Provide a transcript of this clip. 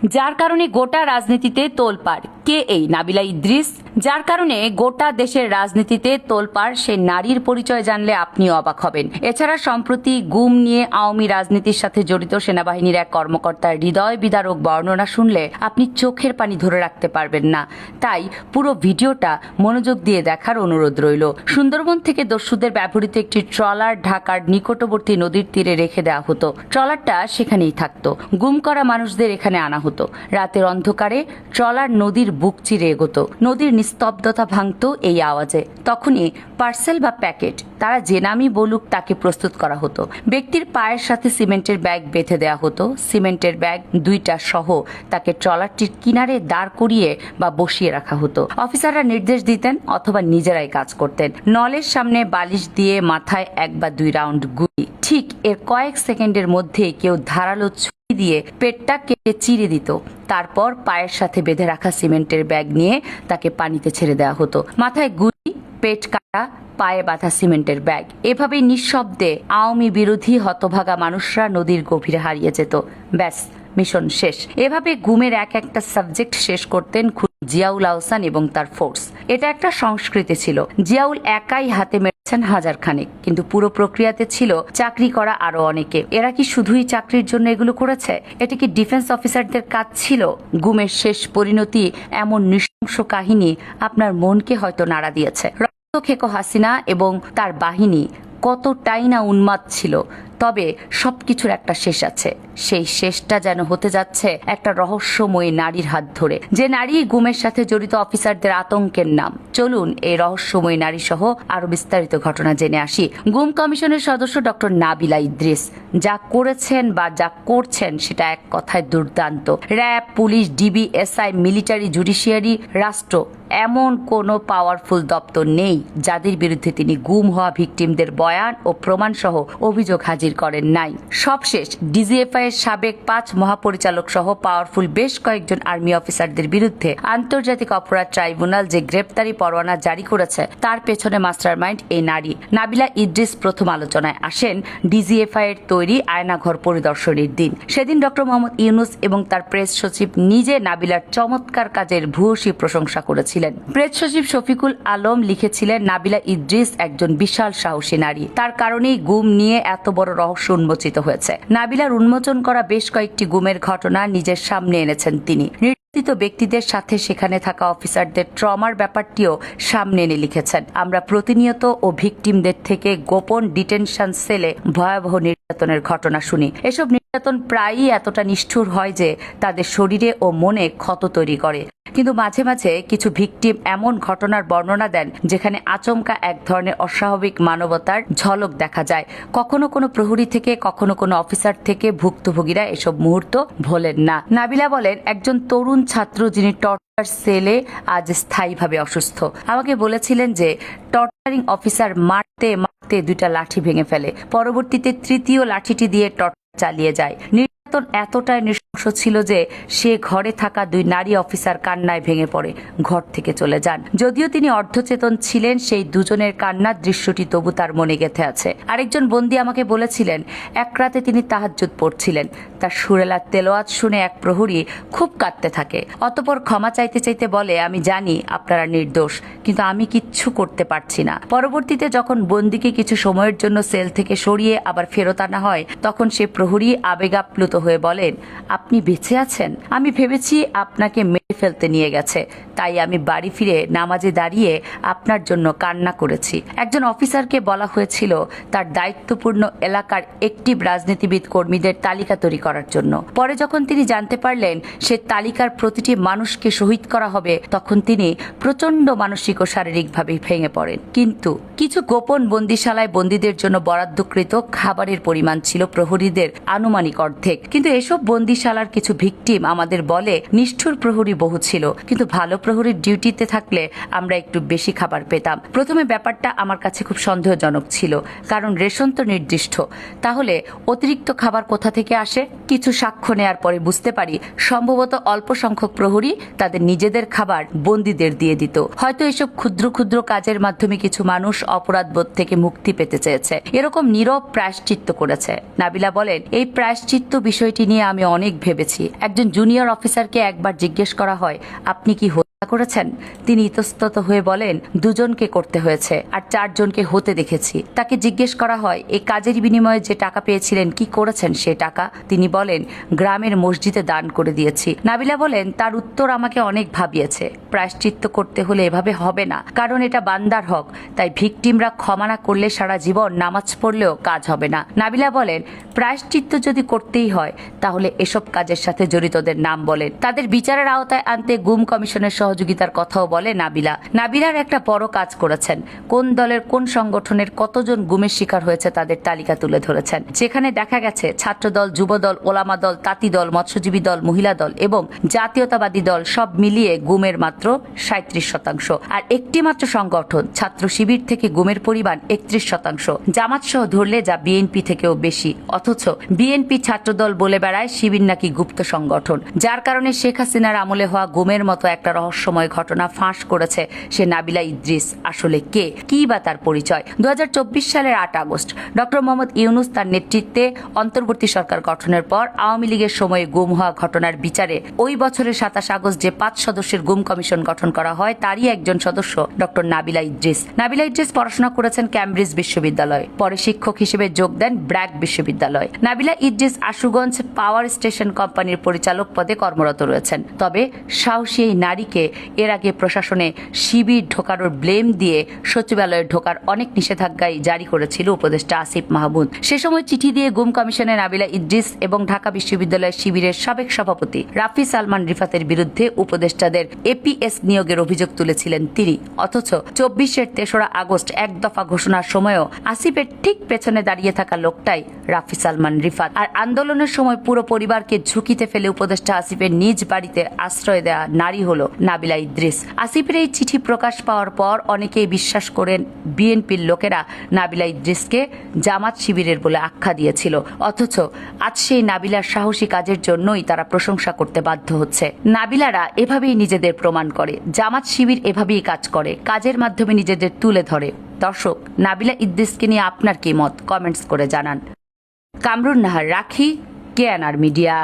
যার কারণে গোটা রাজনীতিতে তোলপাড়। কে এই নাবিলা ইদ্রিস? যার কারণে গোটা দেশের রাজনীতিতে তোলপাড় সে নারীর পরিচয় জানলে আপনিও অবাক হবেন। এছাড়া সম্প্রতি গুম নিয়ে আওয়ামী রাজনীতির সাথে জড়িত সেনাবাহিনীর এক কর্মকর্তার হৃদয় বিদারক বর্ণনা শুনলে আপনি চোখের পানি ধরে রাখতে পারবেন না। তাই পুরো ভিডিওটা মনোযোগ দিয়ে দেখার অনুরোধ রইল। সুন্দরবন থেকে দস্যুদের ব্যবহৃত একটি ট্রলার ঢাকার নিকটবর্তী নদীর তীরে রেখে দেওয়া হতো। ট্রলারটা সেখানেই থাকতো। গুম করা মানুষদের এখানে আনা হতো। রাতের অন্ধকারে ট্রলার নদীর বুক চিরে এগোতো। নদীর নিস্তব্ধতা ভাঙত এই আওয়াজে। তখনই পার্সেল বা প্যাকেট, তারা যে নামই বলুক, তাকে প্রস্তুত করা হতো। ব্যক্তির পায়ের সাথে সিমেন্টের ব্যাগ বেঁধে দেওয়া হতো। সিমেন্টের ব্যাগ দুইটা সহ তাকে ট্রলারটির কিনারে দাঁড় করিয়ে বা বসিয়ে রাখা হতো। অফিসাররা নির্দেশ দিতেন অথবা নিজেরাই কাজ করতেন। নলের সামনে বালিশ দিয়ে মাথায় 1 বা 2 রাউন্ড গুলি। ঠিক এর কয়েক সেকেন্ডের মধ্যে কেউ ধারালো ছুরি দিয়ে পেটটা কেটে চিরে দিত। তারপর পায়ের সাথে বেঁধে রাখা সিমেন্টের ব্যাগ নিয়ে তাকে পানিতে ছেড়ে দেওয়া হতো। মাথায় গুলি, পেট কাটা, পায়ে বাঁধা সিমেন্টের ব্যাগ। এভাবেই নিঃশব্দে আওয়ামী বিরোধী হতভাগা মানুষরা নদীর গভীরে হারিয়ে যেত। ব্যাস, মিশন শেষ। এভাবে গুমের এক একটা সাবজেক্ট শেষ করতেন জিয়াউল আহসান এবং তার ফোর্স। এটা একটা সংস্কৃতি ছিল। জিয়াউল একাই হাতে মেরেছেন 1000 খানেক, কিন্তু পুরো প্রক্রিয়াতে ছিল চাকরি করা আরো অনেকে। এরা কি শুধুই চাকরির জন্য এগুলো করেছে? এটা কি ডিফেন্স অফিসারদের কাজ ছিল? গুমের শেষ পরিণতি এমন নৃশংস কাহিনী আপনার মনকে হয়তো নাড়া দিয়েছে। রক্তখেকো হাসিনা এবং তার বাহিনী কতটাই না উন্মাদ ছিল। তবে সবকিছুর একটা শেষ আছে। সেই শেষটা যেন হতে যাচ্ছে একটা রহস্যময়ী নারীর হাত ধরে, যে নারী গুমের সাথে জড়িত অফিসারদের আতঙ্কের নাম। চলুন এই রহস্যময়ী নারী সহ আরো বিস্তারিত ঘটনা জেনে আসি। গুম কমিশনের সদস্য ডক্টর নাবিলা ইদ্রিস যা করেছেন বা যা করছেন সেটা এক কথায় দুর্দান্ত। RAB, police, DB, SI, military, judiciary, রাষ্ট্র, এমন কোনো পাওয়ারফুল দপ্তর নেই যাদের বিরুদ্ধে তিনি গুম হওয়া ভিকটিমদের বয়ান ও প্রমাণ সহ অভিযোগ হাজির করেন নাই। সবশেষ ডিজিএফআই এর সাবেক 5 মহাপরিচালক সহ পাওয়ারফুল বেশ কয়েকজন আর্মি অফিসারদের বিরুদ্ধে আন্তর্জাতিক অপরাধ ট্রাইব্যুনাল যে গ্রেপ্তারি পরোয়ানা জারি করেছে, তার পেছনে মাস্টারমাইন্ড এই নারী। নাবিলা ইদ্রিস প্রথম আলোচনায় আসেন ডিজিএফআই এর তৈরি আয়নাঘর পরিদর্শনের দিন। সেদিন ডক্টর মোহাম্মদ ইউনুস এবং তার প্রেস সচিব নিজে নাবিলার চমৎকার কাজের ভূয়সী প্রশংসা করেছিলেন। প্রেস সচিব শফিকুল আলম লিখেছিলেন, নাবিলা ইদ্রিস একজন বিশাল সাহসী নারী। তার কারণেই গুম নিয়ে এত বড় রহস্য উন্মোচিত হয়েছে। নাবিলার উন্মোচন করা বেশ কয়েকটি গুমের ঘটনা নিজের সামনে এনেছেন তিনি। নির্যাতিত ব্যক্তিদের সাথে সেখানে থাকা অফিসারদের ট্রমার ব্যাপারটিও সামনে এনে লিখেছেন। আমরা প্রতিনিয়ত ও ভিকটিমদের থেকে গোপন ডিটেনশন সেলে ভয়াবহ নির্যাতনের ঘটনা শুনি। এসব নির্যাতন প্রায়ই এতটা নিষ্ঠুর হয় যে তাদের শরীরে ও মনে ক্ষত তৈরি করে। কিন্তু মাঝে মাঝে কিছু ভিকটিম এমন ঘটনার বর্ণনা দেন যেখানে আচমকা এক ধরনের অস্বাভাবিক মানবতার ঝলক দেখা যায়। কখনো কোনো প্রহরী থেকে, কখনো কোনো অফিসার থেকে ভুক্তভোগীরা এসব মুহূর্ত ভোলেন না। নাবিলা বলেন, একজন তরুণ ছাত্র যিনি টর্চার সেলে আজ স্থায়ীভাবে অসুস্থ আমাকে বলেছিলেন যে টর্চারিং অফিসার মারতে মারতে 2টা লাঠি ভেঙে ফেলে। পরবর্তীতে 3য় লাঠিটি দিয়ে টর্চার চালিয়ে যায়। নির্যাতন এতটাই নৃশংস ছিল যে সে ঘরে থাকা 2 নারী অফিসার কান্নায় ভেঙে পড়ে ঘর থেকে চলে যান। যদিও তিনি অর্ধচেতন ছিলেন, সেই দুজনের কান্নার দৃশ্যটি তবু তার মনে গেঁথে আছে। আরেকজন বন্দী আমাকে বলেছিলেন, এক রাতে তিনি তাহাজ্জুদ পড়ছিলেন। তার সুরেলা তেলাওয়াত শুনে এক প্রহরী খুব কাঁদতে থাকে। অতঃপর ক্ষমা চাইতে চাইতে বলে, আমি জানি আপনারা নির্দোষ, কিন্তু আমি কিচ্ছু করতে পারছি না। পরবর্তীতে যখন বন্দীকে কিছু সময়ের জন্য সেল থেকে সরিয়ে আবার ফেরত আনা হয়, তখন সে প্রহরী আবেগাপ্লুত হয়ে বলেন, আপনি বেঁচে আছেন? আমি ভেবেছি আপনাকে মেরে ফেলতে নিয়ে গেছে, তাই আমি বাড়ি ফিরে নামাজে দাঁড়িয়ে আপনার জন্য কান্না করেছি। একজন অফিসারকে বলা হয়েছিল তার দায়িত্বপূর্ণ এলাকার অ্যাক্টিভ রাজনীতিবিদ কর্মীদের তালিকা তৈরি করার জন্য। পরে যখন তিনি জানতে পারলেন সে তালিকার প্রতিটি মানুষকে শহীদ করা হবে, তখন তিনি প্রচন্ড মানসিক ও শারীরিকভাবে ভেঙে পড়েন। কিন্তু কিছু গোপন বন্দিশালায় বন্দীদের জন্য বরাদ্দকৃত খাবারের পরিমাণ ছিল প্রহরীদের আনুমানিক অর্ধেক। কিন্তু এসব বন্দিশালার কিছু ভিকটিম আমাদের বলে, নিষ্ঠুর প্রহরী বহু ছিল, কিন্তু ভালো প্রহরীর ডিউটিতে থাকলে আমরা একটু বেশি খাবার পেতাম। প্রথমে ব্যাপারটা আমার কাছে খুব সন্দেহজনক ছিল, কারণ রেশন তো নির্দিষ্ট। তাহলে অতিরিক্ত খাবার কোথা থেকে আসে? কিছু সাক্ষ্য নেয়ার পরে বুঝতে পারি সম্ভবত অল্প সংখ্যক প্রহরী তাদের নিজেদের খাবার বন্দীদের দিয়ে দিত। হয়তো এসব ক্ষুদ্র ক্ষুদ্র কাজের মাধ্যমে কিছু মানুষ অপরাধবোধ থেকে মুক্তি পেতে চেয়েছে, এরকম নীরব প্রায়শ্চিত্ত করেছে। নাবিলা বলেন, এই প্রায়শ্চিত্ত বিষয় বিষয়টি নিয়ে আমি অনেক ভেবেছি। একজন জুনিয়র অফিসারকে একবার জিজ্ঞেস করা হয়, আপনি কি হত্যা করেছেন? তিনি ইতস্তত হয়ে বলেন, দুজনকে করতে হয়েছে আর 4 জনকে হতে দেখেছি। তাকে জিজ্ঞেস করা হয়, এই কাজের বিনিময়ে যে টাকা পেয়েছিলেন কি করেছেন সে টাকা? তিনি বলেন, গ্রামের মসজিদে দান করে দিয়েছি। নাবিলা বলেন, তার উত্তর আমাকে অনেক ভাবিয়েছে। প্রায়শ্চিত্ত করতে হলে এভাবে হবে না, কারণ এটা বান্দার হক। তাই ভিকটিমরা ক্ষমা না করলে সারা জীবন নামাজ পড়লেও কাজ হবে না। নাবিলা বলেন, প্রায়শ্চিত্ত যদি করতেই হয় তাহলে এসব কাজের সাথে জড়িতদের নাম বলেন। তাদের বিচারের আওতায় আনতে গুম কমিশনের সহযোগিতার কথাও বলে নাবিলা। নাবিলার একটা বড় কাজ করেছেন। কোন দলের কোন সংগঠনের কতজন গুমের শিকার হয়েছে তাদের তালিকা তুলে ধরেছেন, যেখানে দেখা গেছে ছাত্রদল, যুবদল, ওলামা দল, তাঁতি দল, মৎস্যজীবী দল, মহিলা দল এবং জাতীয়তাবাদী দল সব মিলিয়ে গুমের মাত্র 37%। আর একটি মাত্র সংগঠন ছাত্র শিবির থেকে গুমের পরিমাণ 31%। জামাত সহ ধরলে যা বিএনপি থেকেও বেশি। অথচ বিএনপি ছাত্রদল বলে বেড়ায় শিবির নাকি গুপ্ত সংগঠন, যার কারণে শেখ হাসিনার আমলে হওয়া গুমের মতো একটা রহস্যময় ঘটনা ফাঁস করেছে সে নাবিলা ইদ্রিস আসলে কে, কি বা তার পরিচয়। 2024 সালের 8 আগস্ট ডক্টর মোহাম্মদ ইউনূস তার নেতৃত্বে অন্তর্বর্তী সরকার গঠনের পর আওয়ামী লীগের সময়ে গুম হওয়া ঘটনার বিচারে ওই বছরের 27 আগস্ট যে 5 সদস্যের গুম কমিশন গঠন করা হয় তারই একজন সদস্য ডক্টর নাবিলা ইদ্রিস। নাবিলা ইদ্রিস পড়াশোনা করেছেন ক্যামব্রিজ বিশ্ববিদ্যালয়ে, পরে শিক্ষক হিসেবে যোগ দেন ব্র্যাক বিশ্ববিদ্যালয়। নাবিলা ইদ্রিস আশুগঞ্জ পাওয়ার স্টেশন কোম্পানির পরিচালক পদে কর্মরত রয়েছেন। তবে সাহসী এই নারীকে এর আগে প্রশাসনে শিবির ঢোকানোর ব্লেম দিয়ে সচিবালয়ে ঢোকার অনেক নিষেধাজ্ঞাই জারি করেছিল উপদেষ্টা আসিফ মাহমুদ। সে সময় চিঠি দিয়ে গুম কমিশনে নাবিলা ইদ্রিস এবং ঢাকা বিশ্ববিদ্যালয় শিবিরের সাবেক সভাপতি রাফি সালমান রিফাতের বিরুদ্ধে উপদেষ্টাদের এপিএস নিয়োগের অভিযোগ তুলেছিলেন তিনি। অথচ 24-এর 3রা আগস্ট এক দফা ঘোষণার সময়ও আসিফের ঠিক পেছনে দাঁড়িয়ে থাকা লোকটাই রাফি সালমান রিফাত। আর আন্দোলনের সময় পুরো পরিবারকে ঝুঁকিতে ফেলে উপদেষ্টা আসিফের নিজ বাড়িতে আশ্রয় দেওয়া নারী হলো নাবিলা ইদ্রিস। আসিফের এই চিঠি প্রকাশ পাওয়ার পর অনেকেই বিশ্বাস করেন বিএনপির লোকেরা নাবিলা ইদ্রিসকে জামাত শিবিরের বলে আখ্যা দিয়েছিল। অথচ আজ সেই নাবিলার সাহসী কাজের জন্যই তারা প্রশংসা করতে বাধ্য হচ্ছে। নাবিলারা এভাবেই নিজেদের প্রমাণ করে, জামাত শিবির এভাবেই কাজ করে, কাজের মাধ্যমে নিজেদের তুলে ধরে। দর্শক, নাবিলা ইদ্রিসকে নিয়ে আপনার কি মত কমেন্টস করে জানান। কামরুন নাহার রাখি, কেএনআর মিডিয়া।